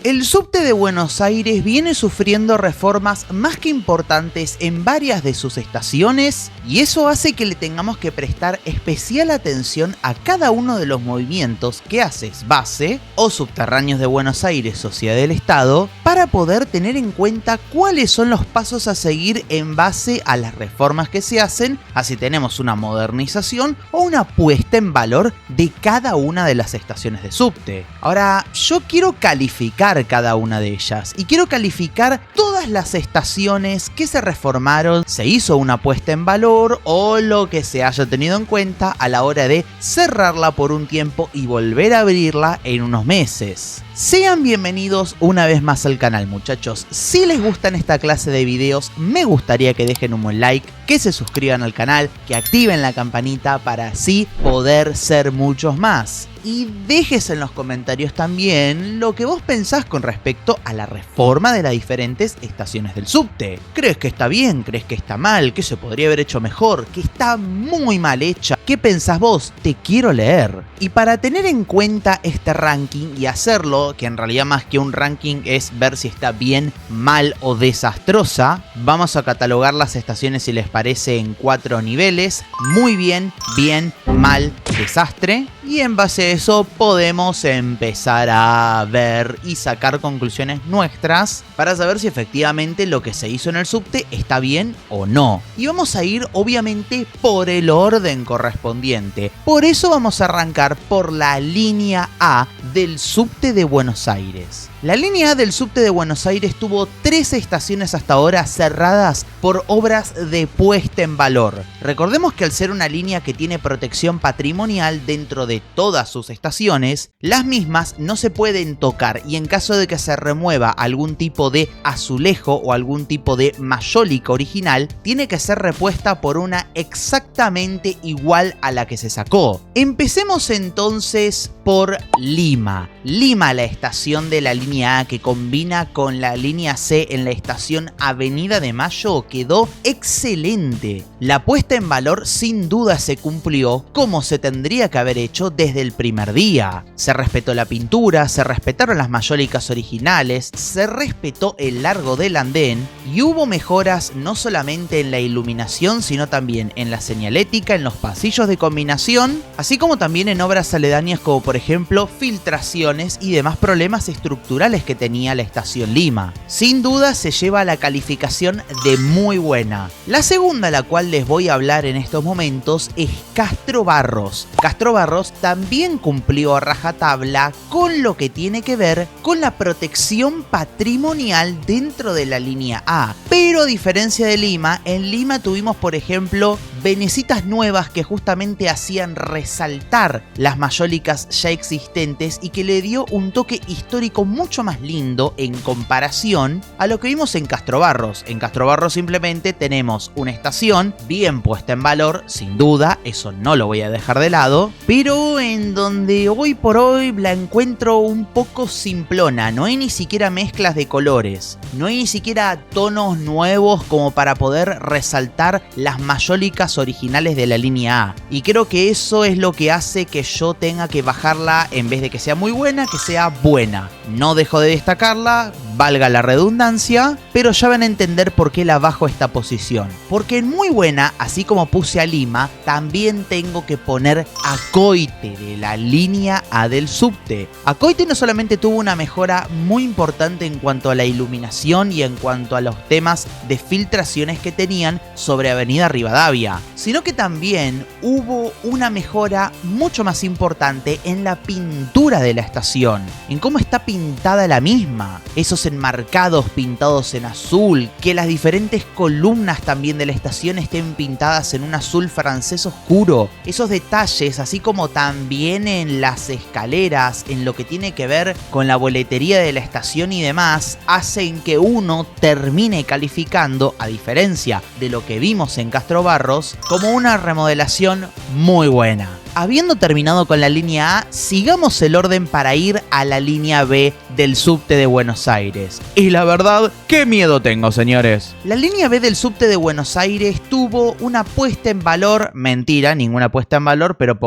El subte de Buenos Aires viene sufriendo reformas más que importantes en varias de sus estaciones y eso hace que le tengamos que prestar especial atención a cada uno de los movimientos que hace SBASE o Subterráneos de Buenos Aires, Sociedad del Estado, para poder tener en cuenta cuáles son los pasos a seguir en base a las reformas que se hacen, así tenemos una modernización o una puesta en valor de cada una de las estaciones de subte. Ahora, yo quiero calificar cada una de ellas y quiero calificar todas las estaciones que se reformaron, se hizo una puesta en valor o lo que se haya tenido en cuenta a la hora de cerrarla por un tiempo y volver a abrirla en unos meses. Sean bienvenidos una vez más al canal, muchachos. Si les gustan esta clase de videos, me gustaría que dejen un buen like, que se suscriban al canal, que activen la campanita para así poder ser muchos más. Y dejes en los comentarios también lo que vos pensás con respecto a la reforma de las diferentes estaciones del subte. ¿Crees que está bien? ¿Crees que está mal? ¿Que se podría haber hecho mejor? ¿Que está muy mal hecha? ¿Qué pensás vos? Te quiero leer. Y para tener en cuenta este ranking y hacerlo, que en realidad más que un ranking es ver si está bien, mal o desastrosa, vamos a catalogar las estaciones, si les parece, en 4 niveles: muy bien, bien, mal, desastre. Y en base a eso podemos empezar a ver y sacar conclusiones nuestras para saber si efectivamente lo que se hizo en el subte está bien o no. Y vamos a ir obviamente por el orden correspondiente. Por eso vamos a arrancar por la línea A del subte de Buenos Aires. La línea A del subte de Buenos Aires tuvo 13 estaciones hasta ahora cerradas por obras de puesta en valor. Recordemos que al ser una línea que tiene protección patrimonial dentro de todas sus estaciones, las mismas no se pueden tocar y en caso de que se remueva algún tipo de azulejo o algún tipo de mayólica original, tiene que ser repuesta por una exactamente igual a la que se sacó. Empecemos entonces por Lima. Lima, la estación de la línea A que combina con la línea C en la estación Avenida de Mayo, quedó excelente. La puesta en valor sin duda se cumplió como se tendría que haber hecho desde el primer día. Se respetó la pintura, se respetaron las mayólicas originales, se respetó el largo del andén y hubo mejoras no solamente en la iluminación sino también en la señalética, en los pasillos de combinación, así como también en obras aledañas como por ejemplo filtraciones y demás problemas estructurales que tenía la estación Lima. Sin duda se lleva la calificación de muy buena. La segunda, la cual les voy a hablar en estos momentos, es Castro Barros. Castro Barros también cumplió a rajatabla con lo que tiene que ver con la protección patrimonial dentro de la línea A. Pero a diferencia de Lima, en Lima tuvimos por ejemplo venecitas nuevas que justamente hacían resaltar las mayólicas ya existentes y que le dio un toque histórico mucho más lindo en comparación a lo que vimos en Castro Barros. En Castro Barros simplemente tenemos una estación bien puesta en valor, sin duda, eso no lo voy a dejar de lado, pero en donde hoy por hoy la encuentro un poco simplona. No hay ni siquiera mezclas de colores, no hay ni siquiera tonos nuevos como para poder resaltar las mayólicas originales de la línea A, y creo que eso es lo que hace que yo tenga que bajarla, en vez de que sea muy buena, que sea buena. No dejo de destacarla, valga la redundancia, pero ya van a entender por qué la bajo esta posición. Porque en muy buena, así como puse a Lima, también tengo que poner a Coite de la línea A del subte. A Coite no solamente tuvo una mejora muy importante en cuanto a la iluminación y en cuanto a los temas de filtraciones que tenían sobre Avenida Rivadavia, sino que también hubo una mejora mucho más importante en la pintura de la estación, en cómo está pintada la misma, esos enmarcados pintados en azul, que las diferentes columnas también de la estación estén pintadas en un azul francés oscuro, esos detalles, así como también en las escaleras, en lo que tiene que ver con la boletería de la estación y demás, hacen que uno termine calificando, a diferencia de lo que vimos en Castro Barros, como una remodelación muy buena. habiendo terminado con la línea A, sigamos el orden para ir a la línea B del subte de Buenos Aires. Y la verdad, qué miedo tengo, señores. La línea B del subte de Buenos Aires tuvo una puesta en valor, mentira, ninguna puesta en valor, pero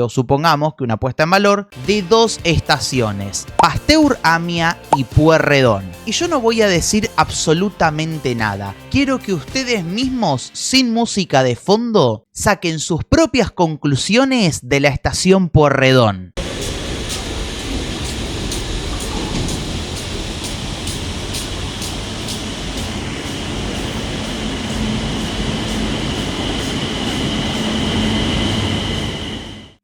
supongamos que una puesta en valor de 2 estaciones, Pasteur Amia y Pueyrredón. Y yo no voy a decir absolutamente nada. Quiero que ustedes mismos, sin música de fondo, saquen sus propias conclusiones de la estación Pueyrredón.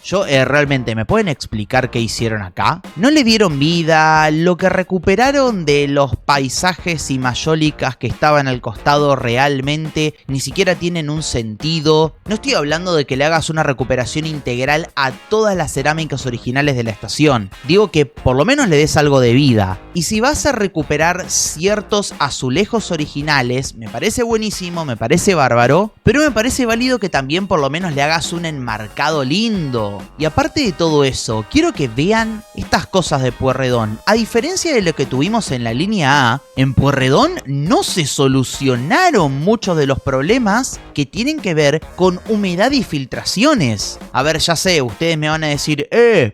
Yo realmente, ¿me pueden explicar qué hicieron acá? ¿No le dieron vida? ¿Lo que recuperaron de los paisajes y mayólicas que estaban al costado realmente ni siquiera tienen un sentido? No estoy hablando de que le hagas una recuperación integral a todas las cerámicas originales de la estación. Digo que por lo menos le des algo de vida. Y si vas a recuperar ciertos azulejos originales, me parece buenísimo, me parece bárbaro, pero me parece válido que también por lo menos le hagas un enmarcado lindo. Y aparte de todo eso, quiero que vean estas cosas de Pueyrredón. A diferencia de lo que tuvimos en la línea A, en Pueyrredón no se solucionaron muchos de los problemas que tienen que ver con humedad y filtraciones. A ver, ya sé, ustedes me van a decir,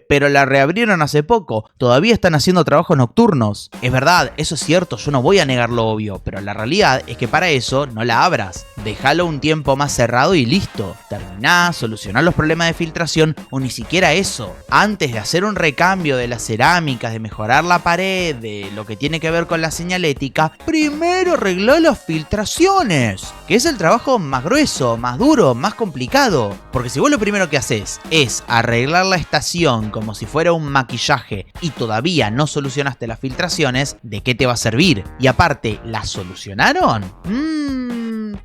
pero la reabrieron hace poco, todavía están haciendo trabajos nocturnos. Es verdad, eso es cierto, yo no voy a negar lo obvio, pero la realidad es que para eso no la abras. Déjalo un tiempo más cerrado y listo. Terminá, solucioná los problemas de filtración, o ni siquiera eso. Antes de hacer un recambio de las cerámicas, de mejorar la pared, de lo que tiene que ver con la señalética, primero arreglá las filtraciones, que es el trabajo más grueso, más duro, más complicado. Porque si vos lo primero que haces es arreglar la estación como si fuera un maquillaje y todavía no solucionaste las filtraciones, ¿de qué te va a servir? Y aparte, ¿las solucionaron?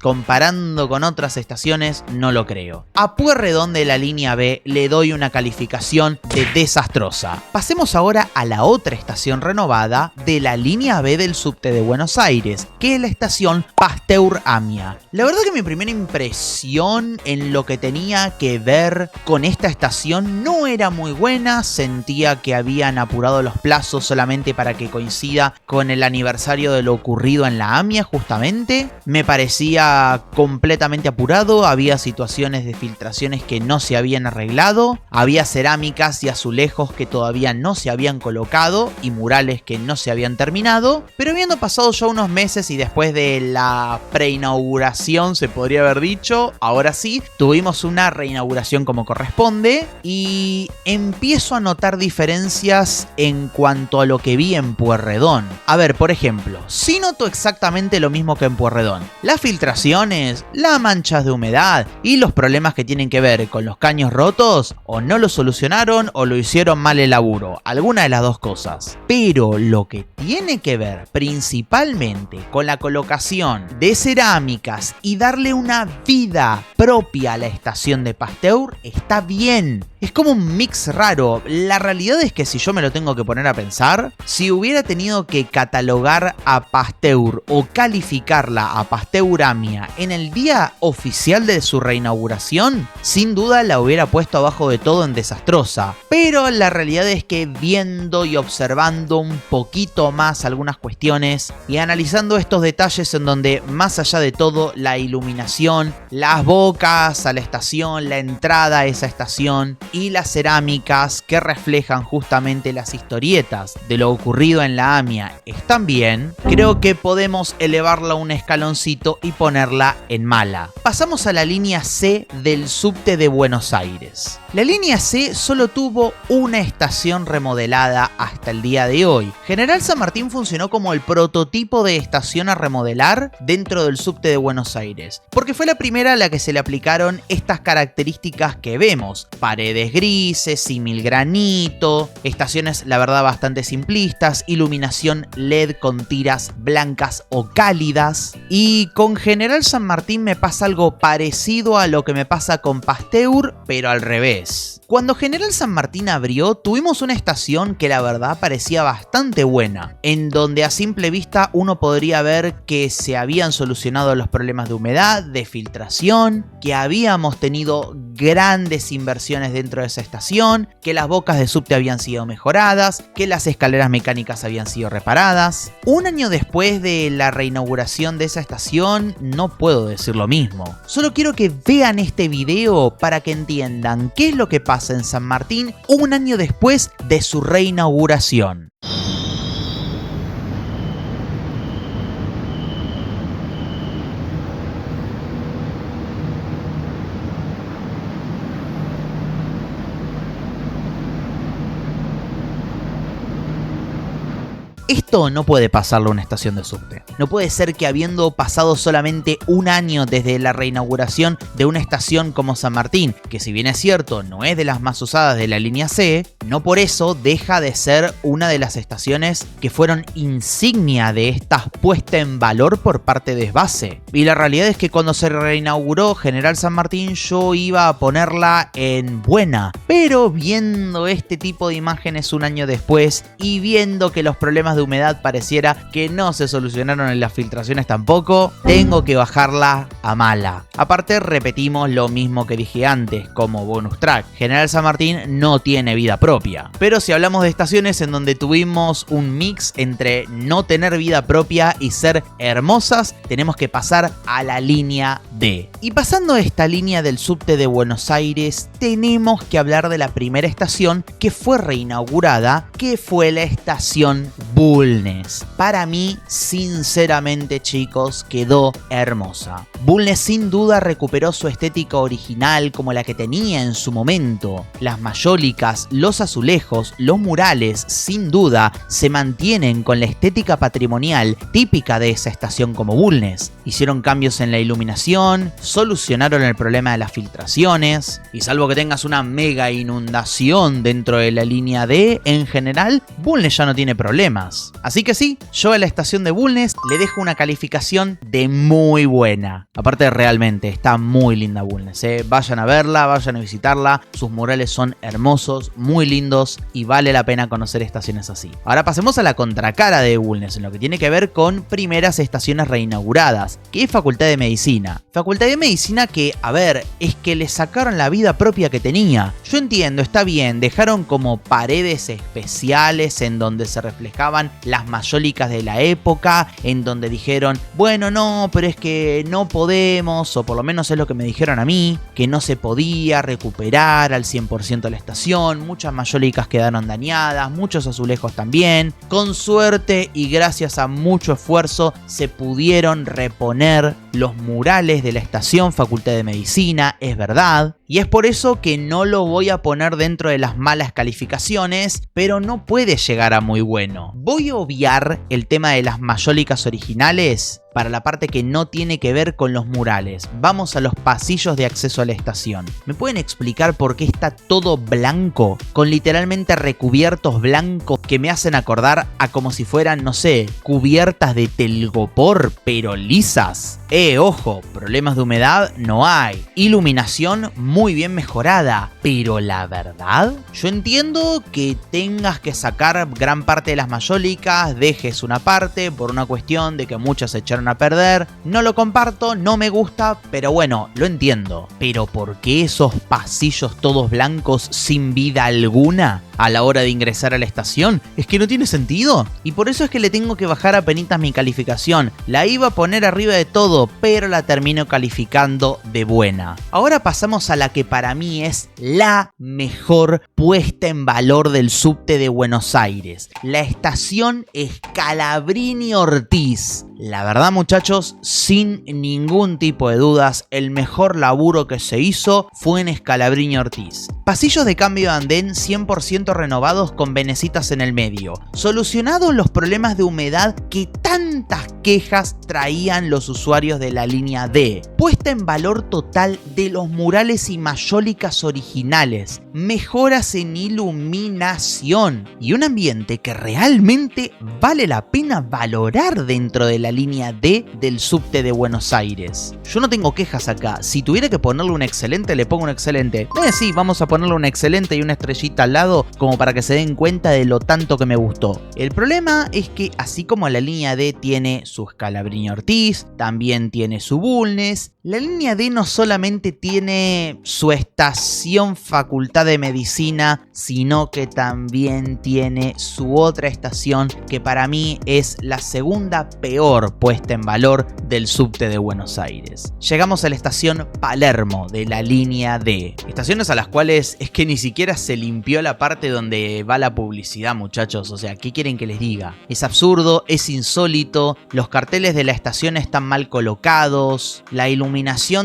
Comparando con otras estaciones, no lo creo. A Pueyrredón de la línea B le doy una calificación de desastrosa. Pasemos ahora a la otra estación renovada de la línea B del subte de Buenos Aires, que es la estación Pasteur Amia. La verdad que mi primera impresión en lo que tenía que ver con esta estación no era muy buena. Sentía que habían apurado los plazos solamente para que coincida con el aniversario de lo ocurrido en la Amia, justamente. Me parecía completamente apurado, había situaciones de filtraciones que no se habían arreglado, había cerámicas y azulejos que todavía no se habían colocado y murales que no se habían terminado, pero habiendo pasado ya unos meses y después de la preinauguración, se podría haber dicho, ahora sí, tuvimos una reinauguración como corresponde y empiezo a notar diferencias en cuanto a lo que vi en Pueyrredón. A ver, por ejemplo, sí noto exactamente lo mismo que en Pueyrredón. La filtración, las manchas de humedad y los problemas que tienen que ver con los caños rotos, o no lo solucionaron o lo hicieron mal el laburo, alguna de las dos cosas. Pero lo que tiene que ver principalmente con la colocación de cerámicas y darle una vida propia a la estación de Pasteur está bien. Es como un mix raro. La realidad es que si yo me lo tengo que poner a pensar, si hubiera tenido que catalogar a Pasteur o calificarla a Pasteur Amia en el día oficial de su reinauguración, sin duda la hubiera puesto abajo de todo en desastrosa. Pero la realidad es que viendo y observando un poquito más algunas cuestiones y analizando estos detalles en donde más allá de todo la iluminación, las bocas a la estación, la entrada a esa estación y las cerámicas que reflejan justamente las historietas de lo ocurrido en la Amia están bien, creo que podemos elevarla un escaloncito y ponerla en mala. Pasamos a la línea C del subte de Buenos Aires. La línea C solo tuvo una estación remodelada hasta el día de hoy. General San Martín funcionó como el prototipo de estación a remodelar dentro del subte de Buenos Aires, porque fue la primera a la que se le aplicaron estas características que vemos: paredes grises, símil granito, estaciones la verdad bastante simplistas, iluminación LED con tiras blancas o cálidas. Y con General San Martín me pasa algo parecido a lo que me pasa con Pasteur, pero al revés. Cuando General San Martín abrió, tuvimos una estación que la verdad parecía bastante buena, en donde a simple vista uno podría ver que se habían solucionado los problemas de humedad, de filtración, que habíamos tenido grandes inversiones dentro de esa estación, que las bocas de subte habían sido mejoradas, que las escaleras mecánicas habían sido reparadas. Un año después de la reinauguración de esa estación, no puedo decir lo mismo. Solo quiero que vean este video para que entiendan qué es lo que pasa en San Martín un año después de su reinauguración. Esto no puede pasarle a una estación de subte. No puede ser que habiendo pasado solamente un año desde la reinauguración de una estación como San Martín, que si bien es cierto no es de las más usadas de la línea C, no por eso deja de ser una de las estaciones que fueron insignia de esta puesta en valor por parte de SBASE. Y la realidad es que cuando se reinauguró General San Martín yo iba a ponerla en buena, pero viendo este tipo de imágenes un año después y viendo que los problemas de humedad pareciera que no se solucionaron en las filtraciones tampoco, tengo que bajarla a mala. Aparte repetimos lo mismo que dije antes como bonus track, General San Martín no tiene vida propia. Pero si hablamos de estaciones en donde tuvimos un mix entre no tener vida propia y ser hermosas, tenemos que pasar a la línea D. Y pasando a esta línea del subte de Buenos Aires, tenemos que hablar de la primera estación que fue reinaugurada, que fue la estación Bulnes. Para mí, sinceramente chicos, quedó hermosa. Bulnes sin duda recuperó su estética original como la que tenía en su momento. Las mayólicas, los azulejos, los murales, sin duda, se mantienen con la estética patrimonial típica de esa estación como Bulnes. Hicieron cambios en la iluminación, solucionaron el problema de las filtraciones, y salvo que tengas una mega inundación dentro de la línea D, en general, Bulnes ya no tiene problemas. Así que sí, yo a la estación de Bulnes le dejo una calificación de muy buena. Aparte realmente está muy linda Bulnes, vayan a verla, vayan a visitarla, sus murales son hermosos, muy lindos y vale la pena conocer estaciones así. Ahora pasemos a la contracara de Bulnes, en lo que tiene que ver con primeras estaciones reinauguradas, que es Facultad de Medicina. Facultad de Medicina que, a ver, es que le sacaron la vida propia que tenía. Yo entiendo, está bien, dejaron como paredes especiales en donde se reflejaban las mayólicas de la época, en donde dijeron, bueno no, pero es que no podemos, o por lo menos es lo que me dijeron a mí, que no se podía recuperar al 100% la estación, muchas mayólicas quedaron dañadas, muchos azulejos también. Con suerte y gracias a mucho esfuerzo se pudieron reponer los murales de la estación Facultad de Medicina, es verdad, y es por eso que no lo voy a poner dentro de las malas calificaciones, pero no puede llegar a muy bueno. Voy a obviar el tema de las mayólicas originales para la parte que no tiene que ver con los murales. Vamos a los pasillos de acceso a la estación. ¿Me pueden explicar por qué está todo blanco? Con literalmente recubiertos blancos que me hacen acordar a como si fueran, no sé, cubiertas de telgopor, pero lisas. Ojo, problemas de humedad no hay. Iluminación muy bien mejorada. Pero la verdad, yo entiendo que tengas que sacar gran parte de las mayólicas, dejes una parte por una cuestión de que muchas se echaron a perder. No lo comparto, no me gusta, pero bueno, lo entiendo. Pero ¿por qué esos pasillos todos blancos sin vida alguna a la hora de ingresar a la estación? Es que no tiene sentido. Y por eso es que le tengo que bajar a penitas mi calificación. La iba a poner arriba de todo, pero la termino calificando de buena. Ahora pasamos a la que para mí es la mejor puesta en valor del subte de Buenos Aires. La estación Scalabrini Ortiz. La verdad muchachos, sin ningún tipo de dudas, el mejor laburo que se hizo fue en Scalabrini Ortiz. Pasillos de cambio de andén 100% renovados con venecitas en el medio. Solucionados los problemas de humedad que tantas quejas traían los usuarios de la línea D. Puesta en valor total de los murales y mayólicas originales. Mejoras en iluminación. Y un ambiente que realmente vale la pena valorar dentro de la línea D del subte de Buenos Aires. Yo no tengo quejas acá. Si tuviera que ponerle un excelente, le pongo un excelente. Sí, vamos a ponerle un excelente y una estrellita al lado como para que se den cuenta de lo tanto que me gustó. El problema es que así como la línea D tiene su Scalabrini Ortiz, también tiene su Bulnes, La línea D no solamente tiene su estación Facultad de Medicina, sino que también tiene su otra estación que para mí es la segunda peor puesta en valor del subte de Buenos Aires. Llegamos a la estación Palermo de la línea D. Estaciones a las cuales es que ni siquiera se limpió la parte donde va la publicidad, muchachos. O sea, ¿qué quieren que les diga? Es absurdo, es insólito, los carteles de la estación están mal colocados, la iluminación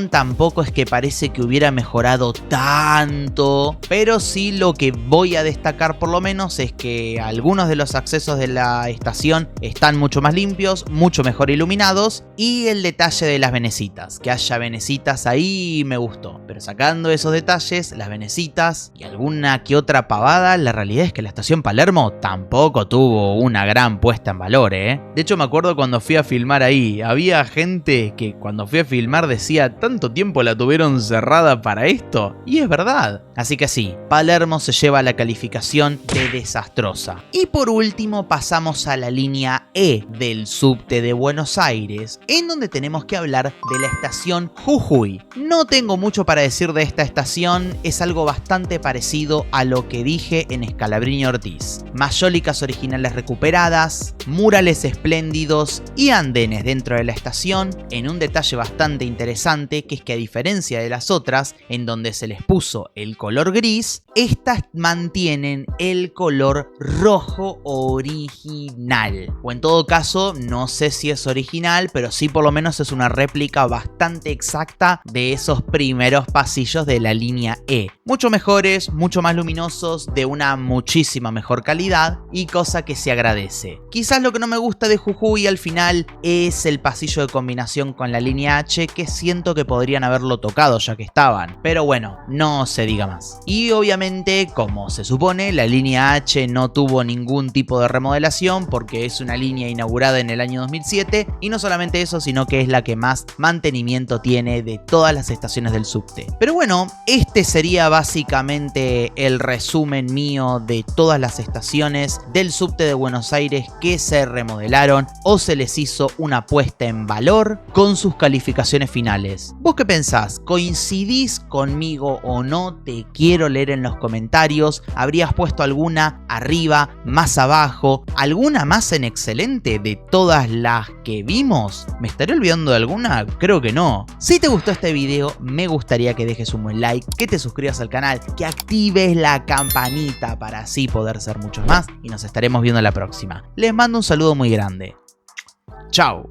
tampoco es que parece que hubiera mejorado tanto, pero sí lo que voy a destacar por lo menos es que algunos de los accesos de la estación están mucho más limpios, mucho mejor iluminados, y el detalle de las venecitas, que haya venecitas ahí me gustó, pero sacando esos detalles, las venecitas y alguna que otra pavada, la realidad es que la estación Palermo tampoco tuvo una gran puesta en valor, De hecho me acuerdo cuando fui a filmar ahí, había gente que cuando fui a filmar decía, ¿tanto tiempo la tuvieron cerrada para esto? Y es verdad. Así que sí, Palermo se lleva la calificación de desastrosa. Y por último pasamos a la línea E del subte de Buenos Aires, en donde tenemos que hablar de la estación Jujuy. No tengo mucho para decir de esta estación, es algo bastante parecido a lo que dije en Scalabrini Ortiz. Mayólicas originales recuperadas, murales espléndidos y andenes dentro de la estación, en un detalle bastante interesante, que es que a diferencia de las otras, en donde se les puso el color gris, estas mantienen el color rojo original. O en todo caso, no sé si es original, pero sí por lo menos es una réplica bastante exacta de esos primeros pasillos de la línea E. Mucho mejores, mucho más luminosos, de una muchísima mejor calidad y cosa que se agradece. Quizás lo que no me gusta de Jujuy al final es el pasillo de combinación con la línea H, que siento que podrían haberlo tocado ya que estaban. Pero bueno, no se diga más. Y obviamente, como se supone, la línea H no tuvo ningún tipo de remodelación porque es una línea inaugurada en el año 2007 y no solamente eso, sino que es la que más mantenimiento tiene de todas las estaciones del subte. Pero bueno, este sería básicamente el resumen mío de todas las estaciones del subte de Buenos Aires que se remodelaron o se les hizo una puesta en valor con sus calificaciones finales. ¿Vos qué pensás? ¿Coincidís conmigo o no? Te quiero leer en los comentarios. ¿Habrías puesto alguna arriba, más abajo, alguna más en excelente de todas las que vimos? ¿Me estaré olvidando de alguna? Creo que no. Si te gustó este video, me gustaría que dejes un buen like, que te suscribas al canal, que actives la campanita para así poder ser muchos más y nos estaremos viendo la próxima. Les mando un saludo muy grande. Chao.